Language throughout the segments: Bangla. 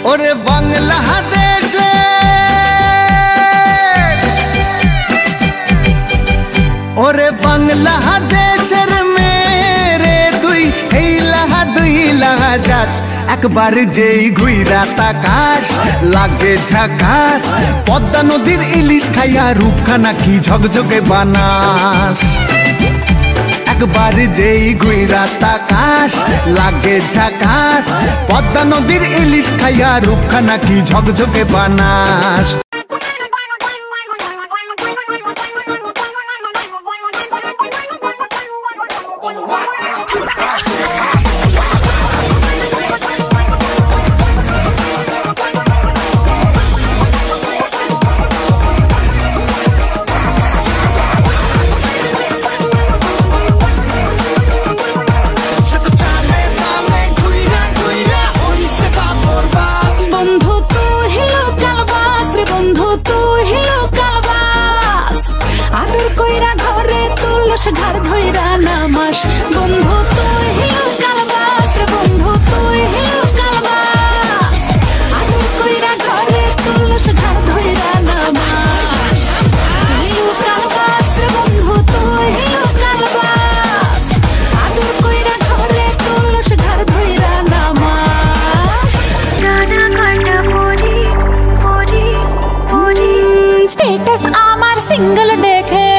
ওরে বাংলাদেশে ওরে বাংলাদেশের মেরে তুই হেইলাহা দুইলাহা যাস একবার যেই ঘুইরা তাকাস লাগে ঝাকাস পদ্মা নদীর ইলিশ খাইয়া রূপখানা কি ঝকঝকে বানাস একবার যেই ঘুইরা তাকাস লাগে ঝাকাস পদ্মা নদীর ইলিশ খাইয়া রূপখানা কি ঝকঝকে বানাস ঘর ধইরা নামাস বন্ধু তুই হিলো কালবাস বন্ধু তুই হিলো কালবাস আদর কইরা ঘরে তুলস ঘর ধইরা নামাস হিলো কালবাস বন্ধু তুই হিলো কালবাস আদর কইরা ঘরে তুলস ঘর ধইরা নামাস গানা কাটা পড়ি পড়ি পড়ি স্ট্যাটাস আমার সিঙ্গেল দেখে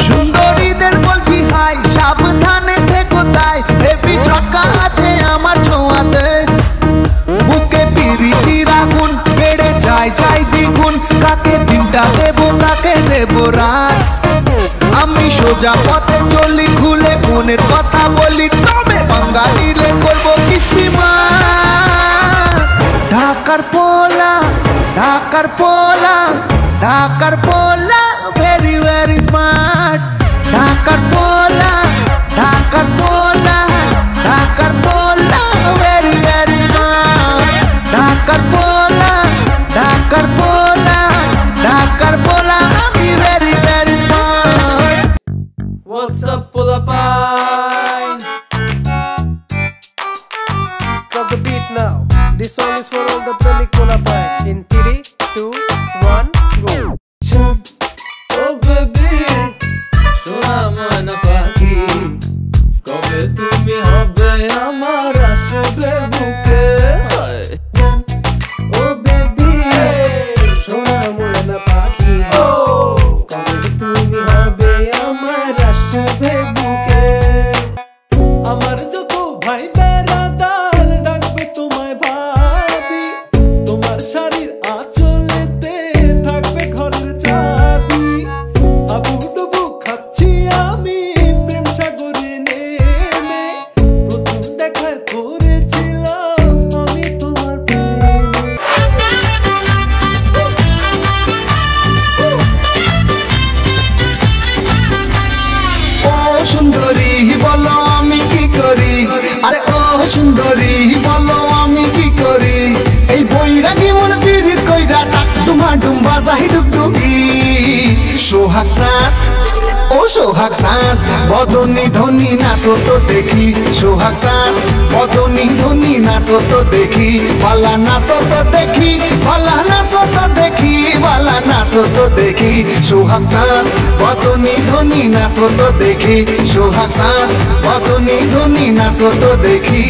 সুন্দরীদের বলছি হাই সাবধানে থেকো তাই হেভি ঝটকা আছে আমার ছোঁয়াতে বুকে পিরিতির আগুন বেড়ে যায় যাই দ্বিগুণ কাকে দিনটা দেবো কাকে দেবো রাত আমি সোজা পথে চলি খুলে মনের কথা বলি তবে বাঙালিরে করবো কিসিমা ঢাকার পোলা ঢাকার পোলা ঢাকার পোলা very very smart ঢাকার পোলা ঢাকার পোলা ঢাকার পোলা very very smart ঢাকার পোলা ঢাকার পোলা ঢাকার পোলা আমি very very smart What's up Pola Pine Drop the beat now this song is for all the Premic Pola Pine in 3 2 1 go Oh baby, সোনা ময়না পাখি কবে তুমি হবে আমার আসবে বুকে Oh baby, সোনা ময়না পাখি কবে তুমি হবে আমার আসবে বুকে আমার যত ভাই বেড়াদার ডাকবে তোমায় ভাবি তোমার শাড়ির আঁচলেতে থাকবে ঘরের চাবি হাবুডুবু খাচ্ছি আমি প্রেম সাগরে নেমে প্রথম দেখায় পড়েছিলাম আমি তোমার প্রেমে ও সুন্দরী বলো আমি কি করি আরে ও সুন্দরী বলো আমি কি করি এই বৈরাগী মন পিরিত কইরা টাক ডুমা ডুম বাজাই ডুগডুগি সোহাগ সাত ও সোহাগ সাত বদনি ধনি নাচো তো দেখি সোহাগ সাত বদনী ধনী নাচো তো দেখি বালা নাচো তো দেখি বালা নাচো তো দেখি বালা নাচো তো দেখি সোহাগ চাঁদ বদনী ধনী নাচো তো দেখি সোহাগ চাঁদ বদনী ধনী নাচো তো দেখি